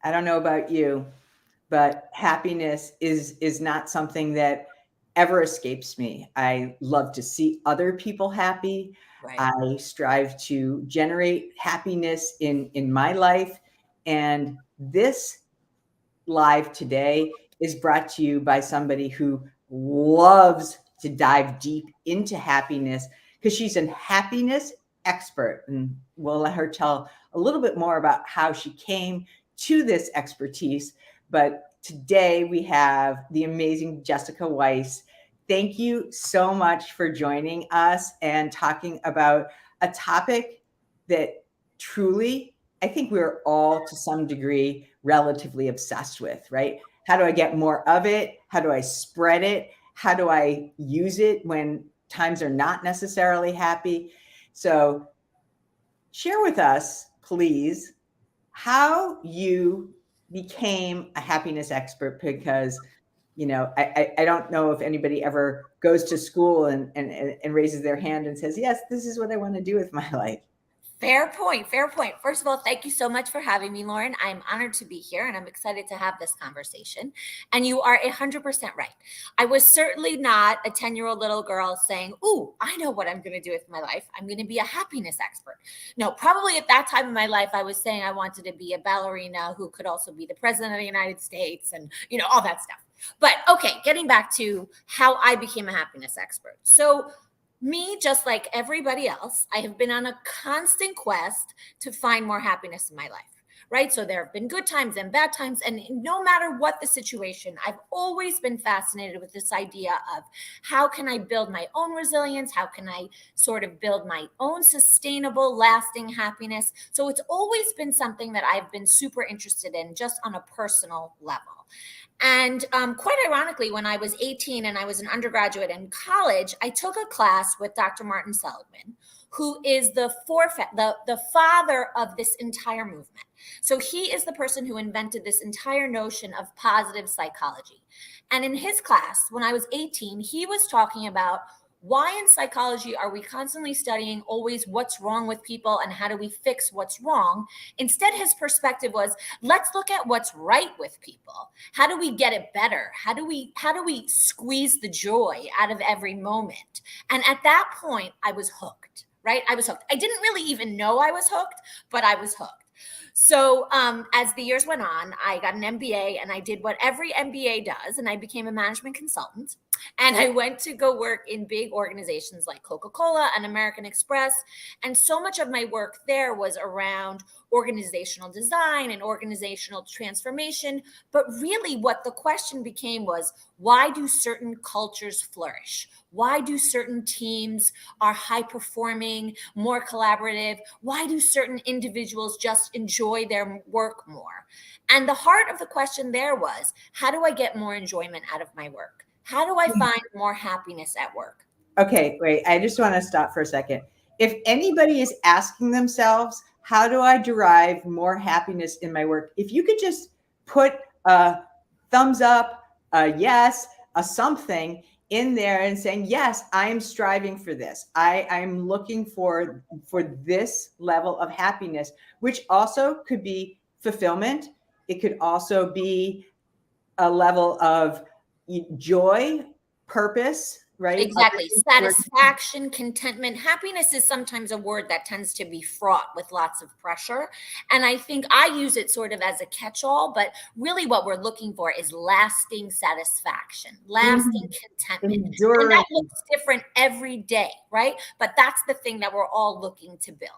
I don't know about you, but happiness is not something that ever escapes me. I love to see other people happy. Right. I strive to generate happiness in my life. And this live today is brought to you by somebody who loves to dive deep into happiness because she's a happiness expert. And we'll let her tell a little bit more about how she came to this expertise. But today we have the amazing Jessica Weiss. Thank you so much for joining us and talking about a topic that truly, I think we're all to some degree relatively obsessed with, right? How do I get more of it? How do I spread it? How do I use it when times are not necessarily happy? So, share with us, please, how you became a happiness expert because I don't know if anybody ever goes to school and raises their hand and says, yes, this is what I want to do with my life. Fair point. Fair point. First of all, thank you so much for having me, Lauren. I'm honored to be here and I'm excited to have this conversation. And you are 100% right. I was certainly not a 10-year-old little girl saying, ooh, I know what I'm going to do with my life. I'm going to be a happiness expert. No, probably at that time in my life, I was saying I wanted to be a ballerina who could also be the president of the United States and, all that stuff. But okay, getting back to how I became a happiness expert. So, me, just like everybody else, I have been on a constant quest to find more happiness in my life, right? So there have been good times and bad times. And no matter what the situation, I've always been fascinated with this idea of how can I build my own resilience? How can I sort of build my own sustainable, lasting happiness? So it's always been something that I've been super interested in just on a personal level. And quite ironically, when I was 18 and I was an undergraduate in college, I took a class with Dr. Martin Seligman, who is the father of this entire movement. So he is the person who invented this entire notion of positive psychology. And in his class, when I was 18, he was talking about why in psychology are we constantly studying always what's wrong with people and how do we fix what's wrong? Instead, his perspective was, let's look at what's right with people. How do we get it better? How do we squeeze the joy out of every moment? And at that point, I was hooked, right? I was hooked. I didn't really even know I was hooked, but I was hooked. So as the years went on, I got an MBA and I did what every MBA does, and I became a management consultant. And I went to go work in big organizations like Coca-Cola and American Express. And so much of my work there was around organizational design and organizational transformation. But really, what the question became was, why do certain cultures flourish? Why do certain teams are high performing, more collaborative? Why do certain individuals just enjoy their work more? And the heart of the question there was, how do I get more enjoyment out of my work? How do I find more happiness at work? Okay, wait. I just want to stop for a second. If anybody is asking themselves, how do I derive more happiness in my work? If you could just put a thumbs up, a yes, a something in there and saying, yes, I am striving for this. I'm looking for this level of happiness, which also could be fulfillment. It could also be a level of joy, purpose, right? Exactly. Satisfaction, contentment. Happiness is sometimes a word that tends to be fraught with lots of pressure. And I think I use it sort of as a catch all, but really what we're looking for is lasting satisfaction, lasting contentment. And Enduring. that looks different every day, right? But that's the thing that we're all looking to build.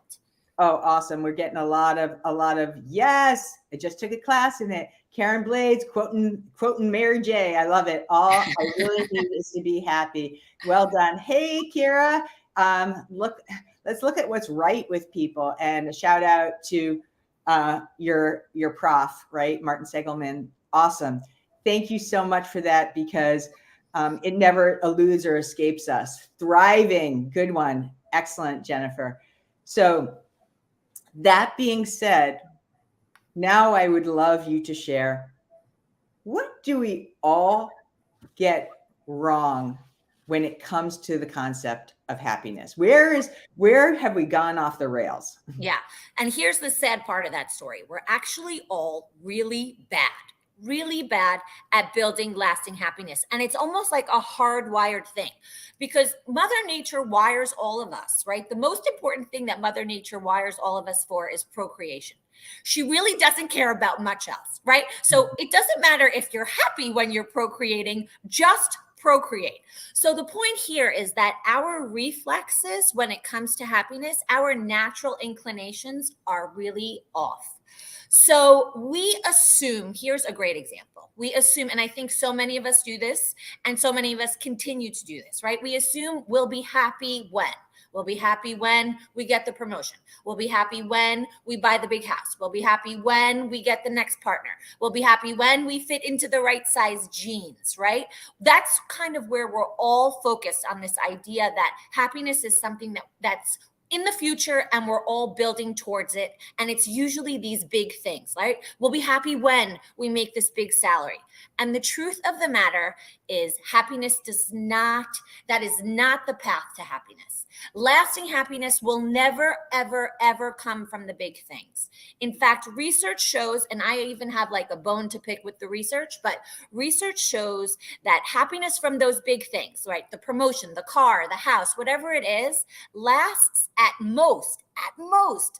Oh, awesome. We're getting a lot of yes. I just took a class in it. Karen Blades quoting Mary J. I love it. All I really need is to be happy. Well done. Hey, Kira. Let's look at what's right with people, and a shout out to your prof, right? Martin Segelman. Awesome. Thank you so much for that, because it never eludes or escapes us. Thriving. Good one. Excellent, Jennifer. So, that being said, now I would love you to share, what do we all get wrong when it comes to the concept of happiness? Where have we gone off the rails? Yeah. And here's the sad part of that story. We're actually all really bad at building lasting happiness. And it's almost like a hardwired thing because Mother Nature wires all of us, right? The most important thing that Mother Nature wires all of us for is procreation. She really doesn't care about much else, right? So it doesn't matter if you're happy when you're procreating, just procreate. So the point here is that our reflexes when it comes to happiness, our natural inclinations are really off. So we assume, here's a great example. We assume, and I think so many of us do this, and so many of us continue to do this, right? We assume we'll be happy when. We'll be happy when we get the promotion. We'll be happy when we buy the big house. We'll be happy when we get the next partner. We'll be happy when we fit into the right size jeans, right? That's kind of where we're all focused on this idea that happiness is something that's in the future and we're all building towards it. And it's usually these big things, right? We'll be happy when we make this big salary. And the truth of the matter is happiness that is not the path to happiness. Lasting happiness will never, ever, ever come from the big things. In fact, research shows, and I even have like a bone to pick with the research, but research shows that happiness from those big things, right? The promotion, the car, the house, whatever it is, lasts at most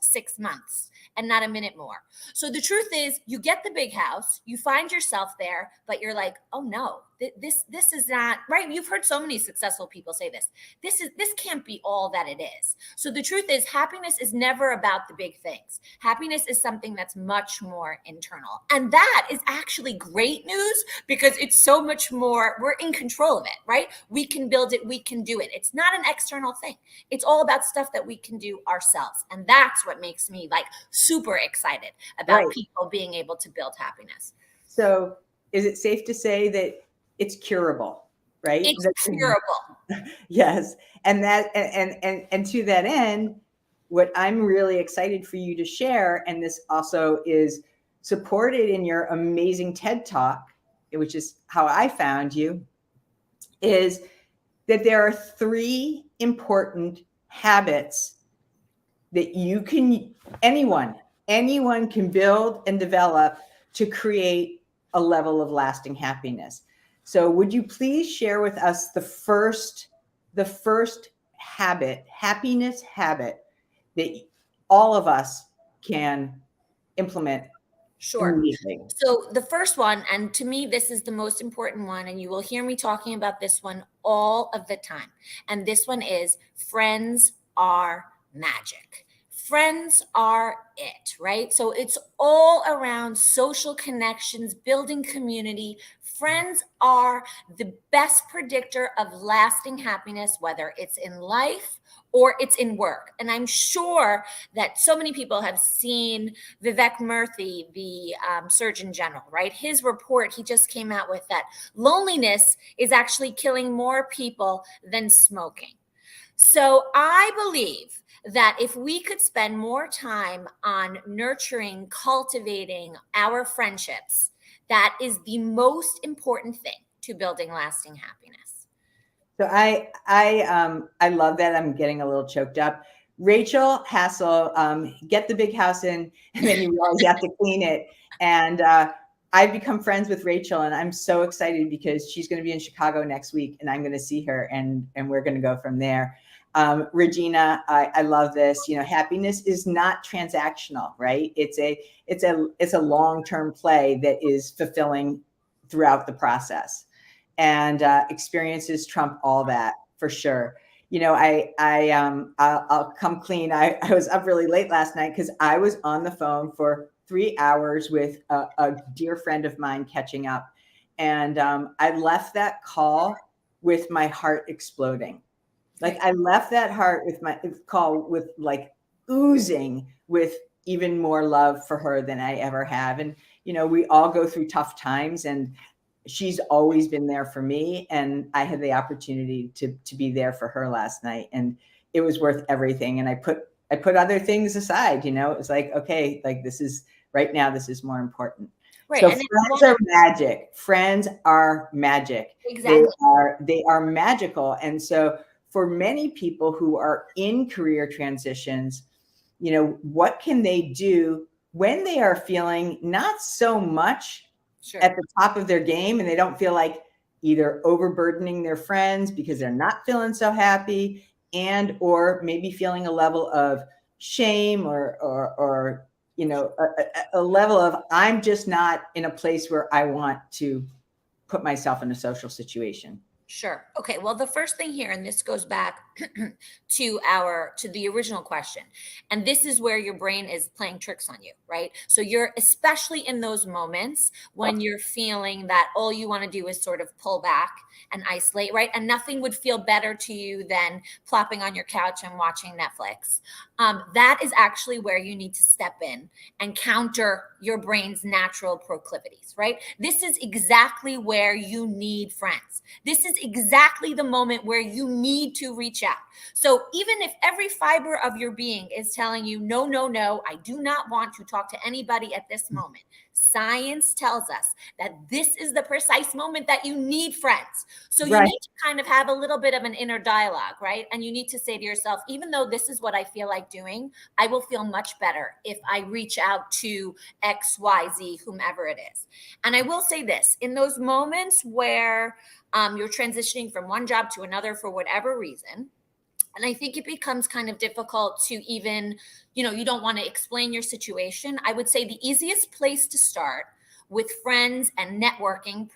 6 months and not a minute more. So the truth is you get the big house, you find yourself there, but you're like, oh no, this is not right. You've heard so many successful people say this. This can't be all that it is. So the truth is happiness is never about the big things. Happiness is something that's much more internal. And that is actually great news because it's so much more, we're in control of it, right? We can build it, we can do it. It's not an external thing. It's all about stuff that we can do ourselves. And that's what makes me like super excited about people being able to build happiness. So is it safe to say that it's curable, right? It's curable. Yes. And that, and to that end, what I'm really excited for you to share, and this also is supported in your amazing TED Talk, which is how I found you, is that there are 3 important habits that anyone can build and develop to create a level of lasting happiness. So would you please share with us the first happiness habit that all of us can implement? Sure. So the first one, and to me, this is the most important one, and you will hear me talking about this one all of the time. And this one is friends are magic. Friends are it, right? So it's all around social connections, building community. Friends are the best predictor of lasting happiness, whether it's in life or it's in work. And I'm sure that so many people have seen Vivek Murthy, the Surgeon General, right? His report he just came out with that loneliness is actually killing more people than smoking. So I believe that if we could spend more time on nurturing, cultivating our friendships, that is the most important thing to building lasting happiness. So I love that. I'm getting a little choked up. Rachel Hassel, get the big house in, and then you realize you have to clean it. And I've become friends with Rachel, and I'm so excited because she's going to be in Chicago next week, and I'm going to see her, and we're going to go from there. Regina, I love this. You know, happiness is not transactional, right? It's a long-term play that is fulfilling throughout the process. And experiences trump all that for sure. You know, I'll come clean. I was up really late last night because I was on the phone for 3 hours with a dear friend of mine catching up. And I left that call with my heart exploding. Like I left that heart with my call with like oozing with even more love for her than I ever have. And, you know, we all go through tough times, and she's always been there for me. And I had the opportunity to be there for her last night, and it was worth everything. And I put other things aside, you know, it was like, okay, like this is right now, this is more important. Right. So And it's friends are magic. Friends are magic. They exactly. are magical. And so for many people who are in career transitions, what can they do when they are feeling not so much Sure. at the top of their game and they don't feel like either overburdening their friends because they're not feeling so happy, and or maybe feeling a level of shame or a level of I'm just not in a place where I want to put myself in a social situation. Sure. Okay. Well, the first thing here, and this goes back to the original question, and this is where your brain is playing tricks on you, right? So you're especially in those moments when you're feeling that all you want to do is sort of pull back and isolate, right? And nothing would feel better to you than plopping on your couch and watching Netflix. That is actually where you need to step in and counter your brain's natural proclivities, right? This is exactly where you need friends. This is exactly the moment where you need to reach out. So even if every fiber of your being is telling you, no, no, no, I do not want to talk to anybody at this moment, science tells us that this is the precise moment that you need friends. So you Right. need to kind of have a little bit of an inner dialogue, right? And you need to say to yourself, even though this is what I feel like doing, I will feel much better if I reach out to XYZ, whomever it is. And I will say this, in those moments where you're transitioning from one job to another for whatever reason, and I think it becomes kind of difficult to even, you don't want to explain your situation. I would say the easiest place to start with friends and networking,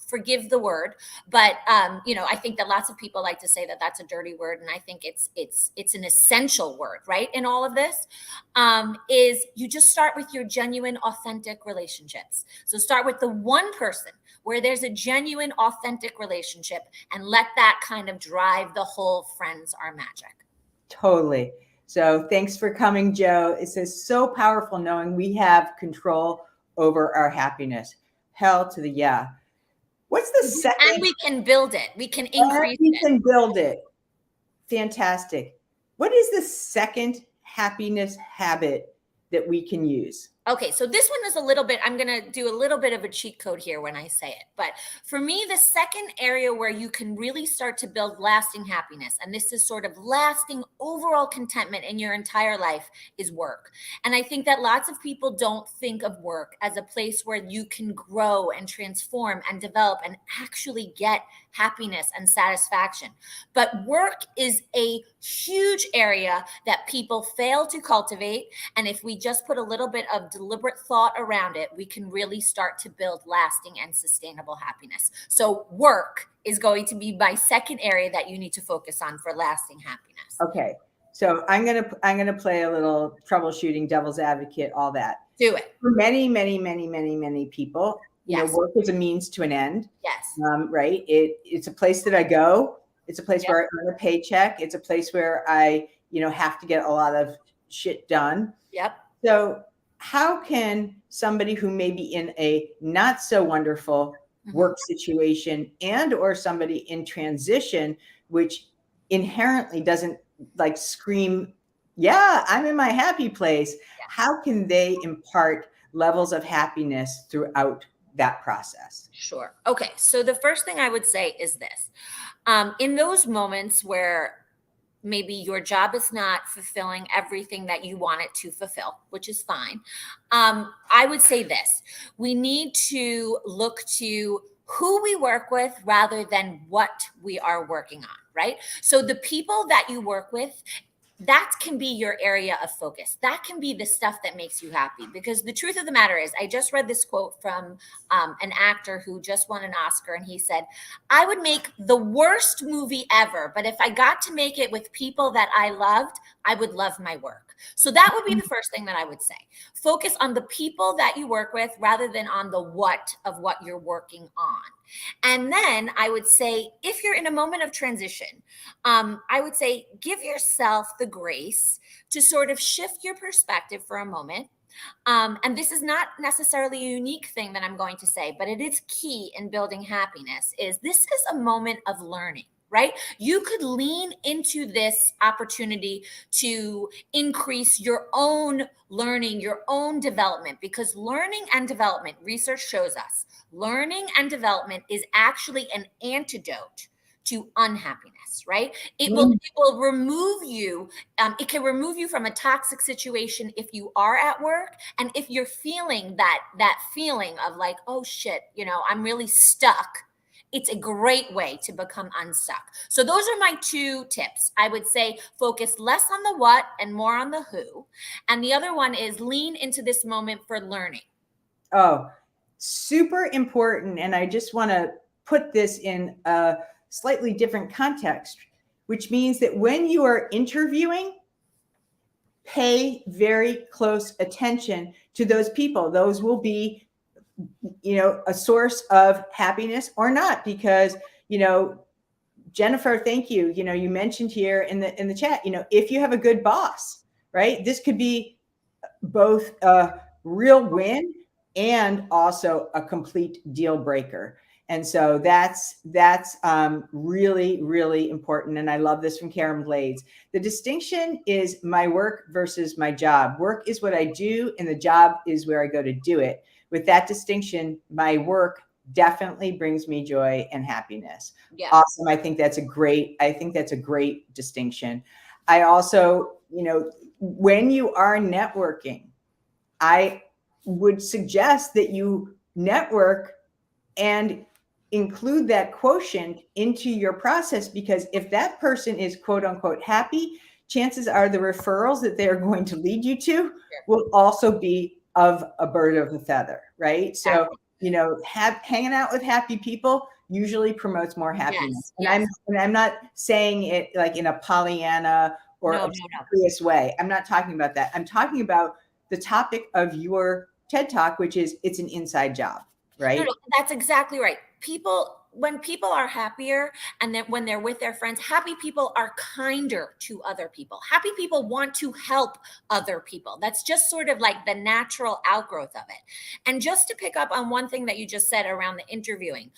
forgive the word, but I think that lots of people like to say that that's a dirty word, and I think it's an essential word, right? In all of this, is you just start with your genuine, authentic relationships. So start with the one person where there's a genuine, authentic relationship, and let that kind of drive the whole friends are magic. Totally. So thanks for coming, Joe. It's just so powerful knowing we have control over our happiness. Hell to the yeah. What's the And second? we can build it, we can And increase we it. can build it. Fantastic. What is the second happiness habit that we can use? Okay, so this one is a little bit, I'm going to do a little bit of a cheat code here when I say it. But for me, the second area where you can really start to build lasting happiness, and this is sort of lasting overall contentment in your entire life, is work. And I think that lots of people don't think of work as a place where you can grow and transform and develop and actually get happiness and satisfaction. But work is a huge area that people fail to cultivate. And if we just put a little bit of deliberate thought around it, we can really start to build lasting and sustainable happiness. So work is going to be my second area that you need to focus on for lasting happiness. Okay. So I'm gonna play a little troubleshooting, devil's advocate, all that. Do it. For many, many, many, many, many people, Yes. work is a means to an end. Yes. Right? It's a place that I go. It's a place Yep. where I earn a paycheck. It's a place where I, have to get a lot of shit done. Yep. So how can somebody who may be in a not so wonderful work situation and or somebody in transition, which inherently doesn't like scream, yeah, I'm in my happy place. Yeah. How can they impart levels of happiness throughout that process? Sure. Okay. So the first thing I would say is this. In those moments where maybe your job is not fulfilling everything that you want it to fulfill, which is fine. I would say this: we need to look to who we work with rather than what we are working on, right? So the people that you work with, that can be your area of focus. That can be the stuff that makes you happy. Because the truth of the matter is, I just read this quote from an actor who just won an Oscar, and he said, I would make the worst movie ever, but if I got to make it with people that I loved, I would love my work. So that would be the first thing that I would say. Focus on the people that you work with rather than on the what of what you're working on. And then I would say, if you're in a moment of transition, I would say give yourself the grace to sort of shift your perspective for a moment. And this is not necessarily a unique thing that I'm going to say, but it is key in building happiness. Is this is a moment of learning. right? You could lean into this opportunity to increase your own learning, your own development, because learning and development, research shows us, learning and development is actually an antidote to unhappiness, right? Mm. It will remove you. It can remove you from a toxic situation if you are at work, and if you're feeling that feeling of like, oh shit, I'm really stuck. It's a great way to become unstuck. So those are my two tips. I would say focus less on the what and more on the who, and the other one is lean into this moment for learning. Oh, super important. And I just want to put this in a slightly different context, which means that when you are interviewing, pay very close attention to those people. Those will be, a source of happiness or not, because, Jennifer, thank you. You mentioned here in the chat, if you have a good boss, right? This could be both a real win and also a complete deal breaker. And so that's really, really important. And I love this from Karen Blades. The distinction is my work versus my job. Work is what I do, and the job is where I go to do it. With that distinction, my work definitely brings me joy and happiness. Yeah. Awesome. I think that's a great distinction. I also, when you are networking, I would suggest that you network and include that quotient into your process, because if that person is quote unquote happy, chances are the referrals that they're going to lead you to will also be of a bird of a feather, right? So, hanging out with happy people usually promotes more happiness. Yes. And I'm not saying it like in a Pollyanna or No. obsequious way. I'm not talking about that. I'm talking about the topic of your TED Talk, which is it's an inside job, right? No, that's exactly right. When people are happier, and then when they're with their friends, happy people are kinder to other people. Happy people want to help other people. That's just sort of like the natural outgrowth of it. And just to pick up on one thing that you just said around the interviewing,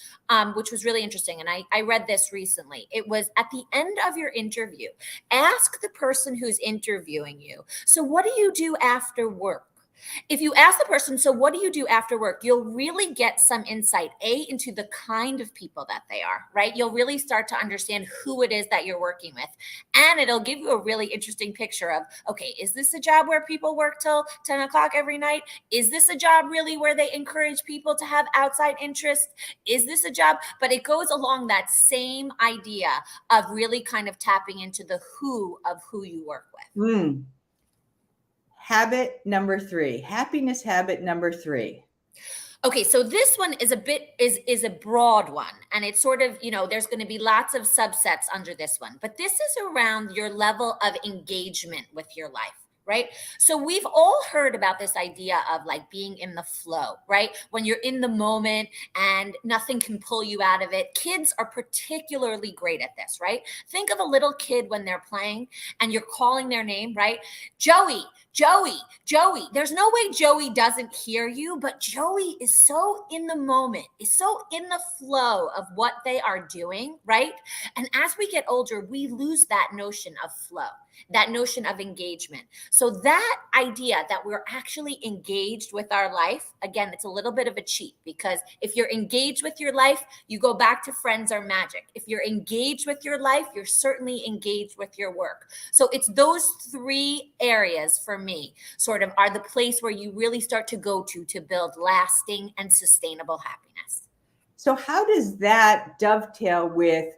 which was really interesting, and I read this recently. It was at the end of your interview, ask the person who's interviewing you, so what do you do after work? If you ask the person, so what do you do after work? You'll really get some insight, into the kind of people that they are, right? You'll really start to understand who it is that you're working with. And it'll give you a really interesting picture of, okay, is this a job where people work till 10 o'clock every night? Is this a job really where they encourage people to have outside interests? Is this a job? But it goes along that same idea of really kind of tapping into the who of who you work with. Mm. Habit number 3, happiness habit number 3. Okay, so this one is a broad one, and it's sort of, there's going to be lots of subsets under this one, but this is around your level of engagement with your life. Right. So we've all heard about this idea of like being in the flow, right? When you're in the moment and nothing can pull you out of it. Kids are particularly great at this, right? Think of a little kid when they're playing and you're calling their name, right? Joey, Joey, Joey. There's no way Joey doesn't hear you, but Joey is so in the moment, is so in the flow of what they are doing, right? And as we get older, we lose that notion of flow, that notion of engagement. So that idea that we're actually engaged with our life, again, it's a little bit of a cheat, because if you're engaged with your life, you go back to friends or magic. If you're engaged with your life, you're certainly engaged with your work. So it's those 3 areas for me sort of are the place where you really start to go to build lasting and sustainable happiness. So how does that dovetail with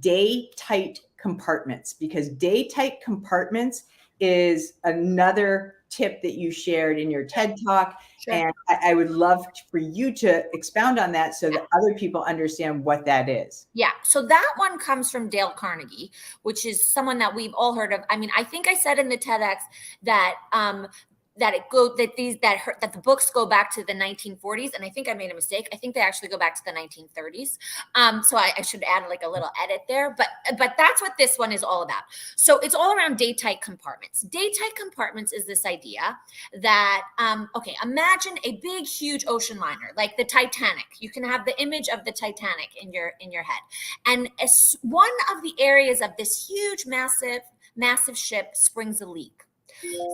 day tight compartments? Because day tight compartments is another tip that you shared in your TED Talk. Sure. And I would love for you to expound on that so that other people understand what that is. Yeah. So that one comes from Dale Carnegie, which is someone that we've all heard of. I mean, I think I said in the TEDx that that the books go back to the 1940s, and I think I made a mistake. I think they actually go back to the 1930s. So I should add like a little edit there, but that's what this one is all about. So it's all around day tight compartments. Day tight compartments is this idea that okay, imagine a big, huge ocean liner like the Titanic. You can have the image of the Titanic in your head, and as one of the areas of this huge, massive ship springs a leak.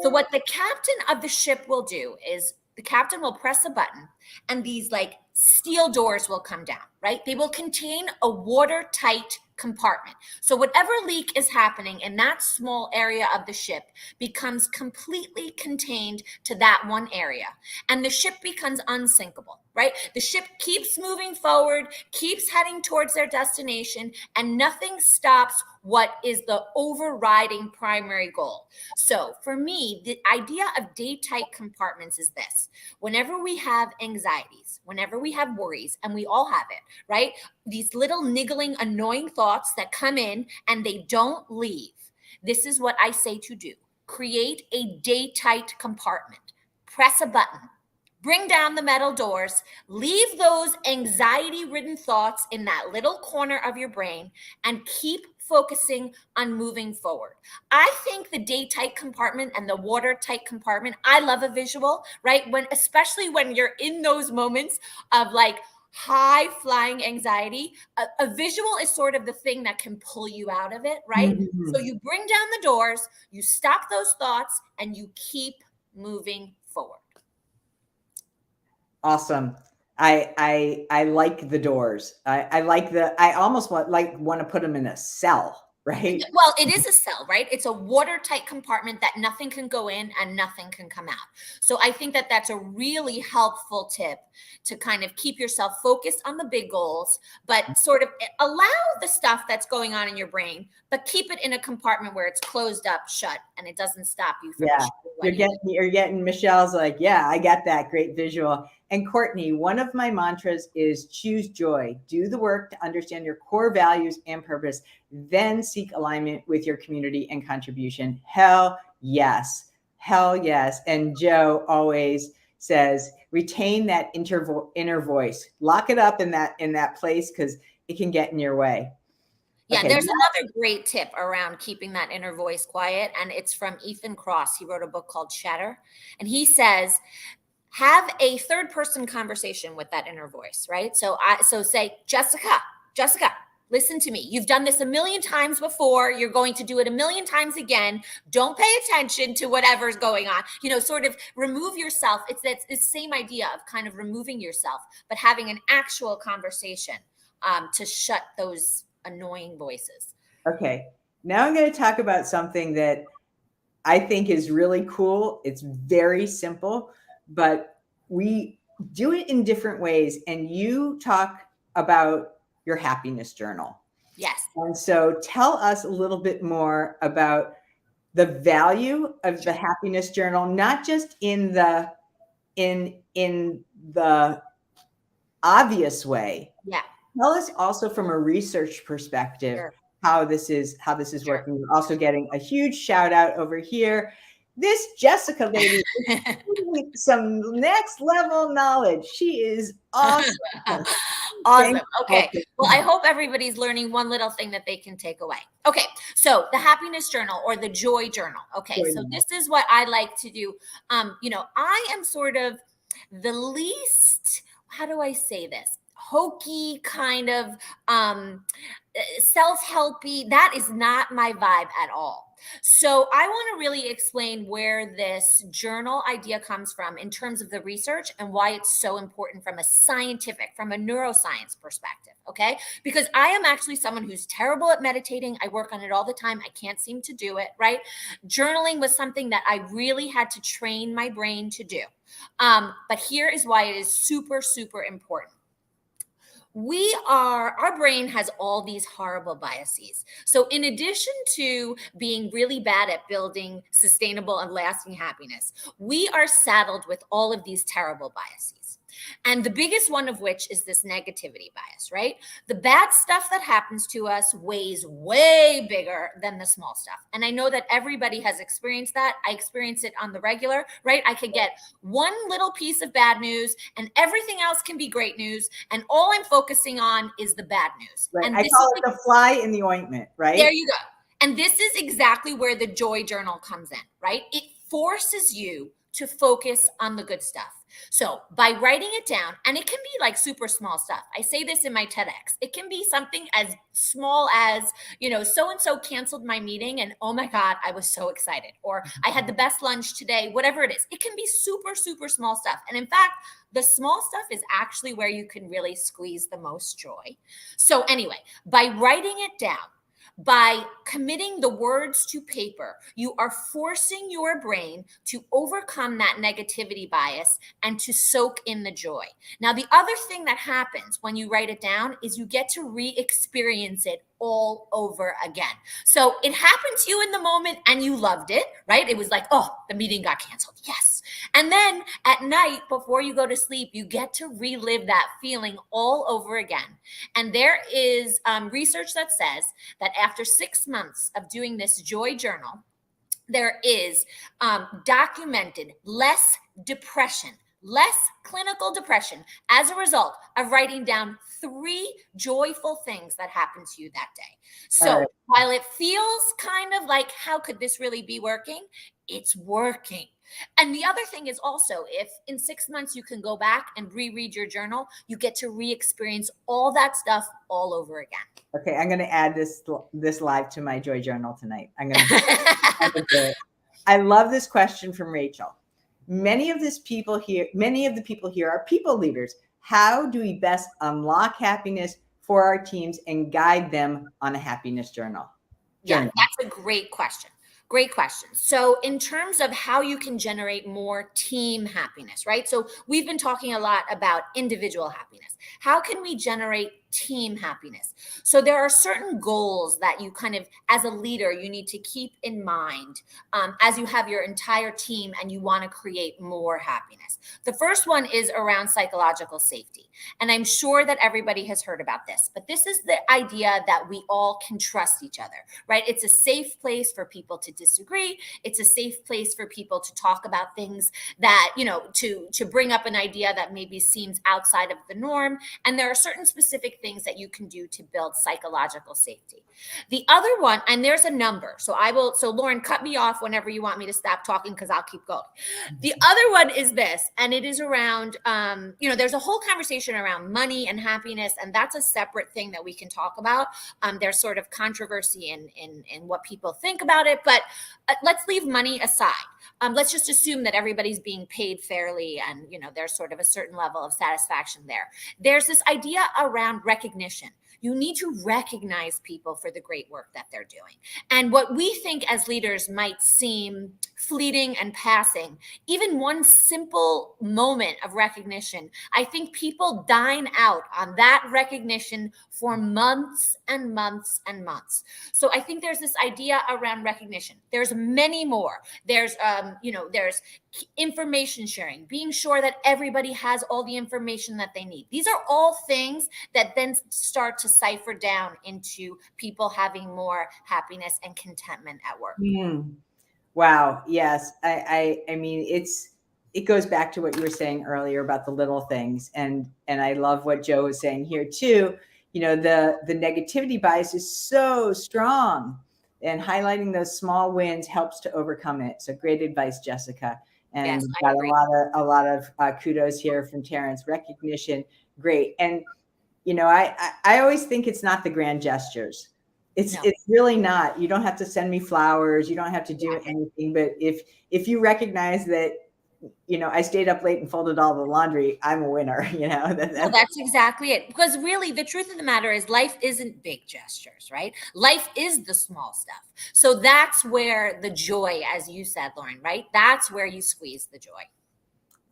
So what the captain of the ship will do is the captain will press a button and these like steel doors will come down, right? They will contain a watertight compartment. So whatever leak is happening in that small area of the ship becomes completely contained to that one area. And the ship becomes unsinkable, right? The ship keeps moving forward, keeps heading towards their destination, and nothing stops what is the overriding primary goal. So for me, the idea of day tight compartments is this. Whenever we have anxieties, whenever we have worries, and we all have it, right? These little niggling, annoying thoughts that come in and they don't leave. This is what I say to do. Create a day tight compartment. Press a button. Bring down the metal doors, leave those anxiety ridden thoughts in that little corner of your brain, and keep focusing on moving forward. I think the day tight compartment and the watertight compartment, I love a visual, right? Especially when you're in those moments of like high flying anxiety, a visual is sort of the thing that can pull you out of it, right? Mhm. So you bring down the doors, you stop those thoughts, and you keep moving forward. Awesome. I like the doors. I like I almost want to put them in a cell, right? Well, it is a cell, right? It's a watertight compartment that nothing can go in and nothing can come out. So I think that that's a really helpful tip to kind of keep yourself focused on the big goals, but sort of allow the stuff that's going on in your brain, but keep it in a compartment where it's closed up, shut, and it doesn't stop you from Yeah. achieving what you need. You're getting Michelle's like, yeah, I got that great visual. And Courtney, one of my mantras is choose joy. Do the work to understand your core values and purpose, then seek alignment with your community and contribution. Hell yes. Hell yes. And Joe always says, retain that inner voice. Lock it up in that place because it can get in your way. Yeah, Okay. there's another great tip around keeping that inner voice quiet, and it's from Ethan Kross. He wrote a book called Shatter, and he says, have a third person conversation with that inner voice, right? So say, Jessica, listen to me. You've done this a million times before. You're going to do it a million times again. Don't pay attention to whatever's going on. Sort of remove yourself. It's the same idea of kind of removing yourself, but having an actual conversation to shut those annoying voices. Okay. Now I'm going to talk about something that I think is really cool. It's very simple, but we do it in different ways. And you talk about your happiness journal. Yes. And so tell us a little bit more about the value of the happiness journal, not just in the obvious way. Yeah. Tell us also from a research perspective Sure. how this is Sure. working. We're also getting a huge shout out over here. This Jessica lady is some next level knowledge. She is awesome. Awesome. Okay. Well, I hope everybody's learning one little thing that they can take away. Okay. So the happiness journal or the joy journal. Okay. So this is what I like to do. I am sort of the least, how do I say this? Hokey kind of self-helpy. That is not my vibe at all. So I want to really explain where this journal idea comes from in terms of the research and why it's so important from a neuroscience perspective. Okay. Because I am actually someone who's terrible at meditating. I work on it all the time. I can't seem to do it. Right. Journaling was something that I really had to train my brain to do. But here is why it is super, super important. Our brain has all these horrible biases. So in addition to being really bad at building sustainable and lasting happiness, we are saddled with all of these terrible biases. And the biggest one of which is this negativity bias, right? The bad stuff that happens to us weighs way bigger than the small stuff. And I know that everybody has experienced that. I experience it on the regular, right? I could get one little piece of bad news and everything else can be great news. And all I'm focusing on is the bad news. Right. And I this call is it the fly in the ointment, right? there you go. And this is exactly where the joy journal comes in, right? It forces you to focus on the good stuff. So by writing it down, and it can be like super small stuff. I say this in my TEDx. It can be something as small as, so and so canceled my meeting and oh my God, I was so excited. Or I had the best lunch today, whatever it is. It can be super, super small stuff. And in fact, the small stuff is actually where you can really squeeze the most joy. So anyway, by writing it down, by committing the words to paper, you are forcing your brain to overcome that negativity bias and to soak in the joy. Now, the other thing that happens when you write it down is you get to re-experience it all over again. So it happened to you in the moment and you loved it, right? It was like, oh, the meeting got canceled. Yes. And then at night, before you go to sleep, you get to relive that feeling all over again. And there is research that says that after 6 months of doing this joy journal, there is documented less depression, less clinical depression as a result of writing down 3 joyful things that happened to you that day. So while it feels kind of like, how could this really be working? It's working. And the other thing is also, if in 6 months you can go back and reread your journal, you get to re-experience all that stuff all over again. Okay, I'm going to add this live to my joy journal tonight. I'm going to do it. I love this question from Rachel. Many of the people here are people leaders. How do we best unlock happiness for our teams and guide them on a happiness journey? Yeah, that's a great question. Great question. So in terms of how you can generate more team happiness, right? So we've been talking a lot about individual happiness. How can we generate team happiness? So there are certain goals that you kind of, as a leader, you need to keep in mind as you have your entire team and you want to create more happiness. The first one is around psychological safety. And I'm sure that everybody has heard about this, but this is the idea that we all can trust each other, right? It's a safe place for people to disagree. It's a safe place for people to talk about things that, to bring up an idea that maybe seems outside of the norm. And there are certain specific things that you can do to build psychological safety. The other one, and there's a number. So Lauren, cut me off whenever you want me to stop talking because I'll keep going. The other one is this, and it is around, there's a whole conversation around money and happiness, and that's a separate thing that we can talk about. There's sort of controversy in what people think about it, but let's leave money aside. Let's just assume that everybody's being paid fairly and, there's sort of a certain level of satisfaction there. There's this idea around recognition. You need to recognize people for the great work that they're doing. And what we think as leaders might seem fleeting and passing, even one simple moment of recognition, I think people dine out on that recognition for months and months and months. So I think there's this idea around recognition. There's many more. There's information sharing, being sure that everybody has all the information that they need. These are all things that then start to cipher down into people having more happiness and contentment at work. Wow. Yes. I mean, it goes back to what you were saying earlier about the little things. And I love what Joe was saying here too. The negativity bias is so strong, and highlighting those small wins helps to overcome it. So great advice, Jessica. And yes, got a lot of kudos here from Terrence. Recognition. Great. And, I always think it's not the grand gestures. It's really not. You don't have to send me flowers. You don't have to do anything. But if you recognize that, I stayed up late and folded all the laundry, I'm a winner. That's exactly it. Because really, the truth of the matter is life isn't big gestures, right? Life is the small stuff. So that's where the joy, as you said, Lauren, right? That's where you squeeze the joy.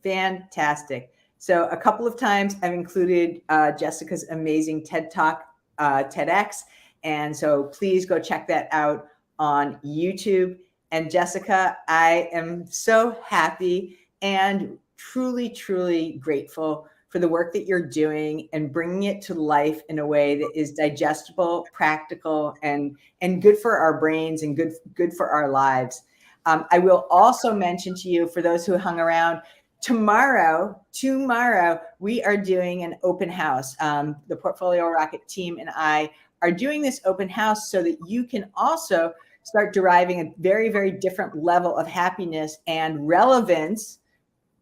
Fantastic. So a couple of times I've included Jessica's amazing TED Talk, TEDx. And so please go check that out on YouTube. And Jessica, I am so happy and truly, truly grateful for the work that you're doing and bringing it to life in a way that is digestible, practical, and good for our brains and good for our lives. I will also mention to you, for those who hung around, tomorrow we are doing an open house. The Portfolio Rocket team and I are doing this open house so that you can also start deriving a very, very different level of happiness and relevance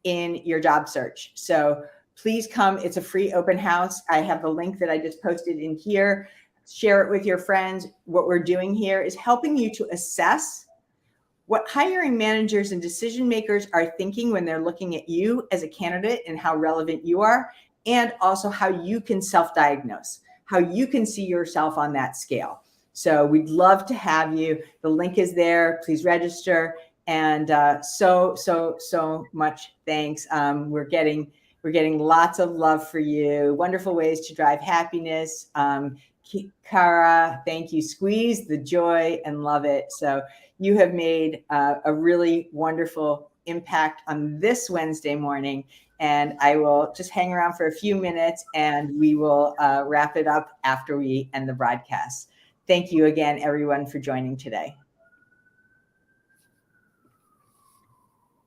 in your job search. So please come. It's a free open house. I have the link that I just posted in here. Share it with your friends. What we're doing here is helping you to assess what hiring managers and decision makers are thinking when they're looking at you as a candidate and how relevant you are, and also how you can self-diagnose, how you can see yourself on that scale. So we'd love to have you. The link is there. Please register. And so much thanks. We're getting lots of love for you. Wonderful ways to drive happiness. Kara, thank you. Squeeze the joy and love it. So you have made a really wonderful impact on this Wednesday morning. And I will just hang around for a few minutes and we will wrap it up after we end the broadcast. Thank you again, everyone, for joining today.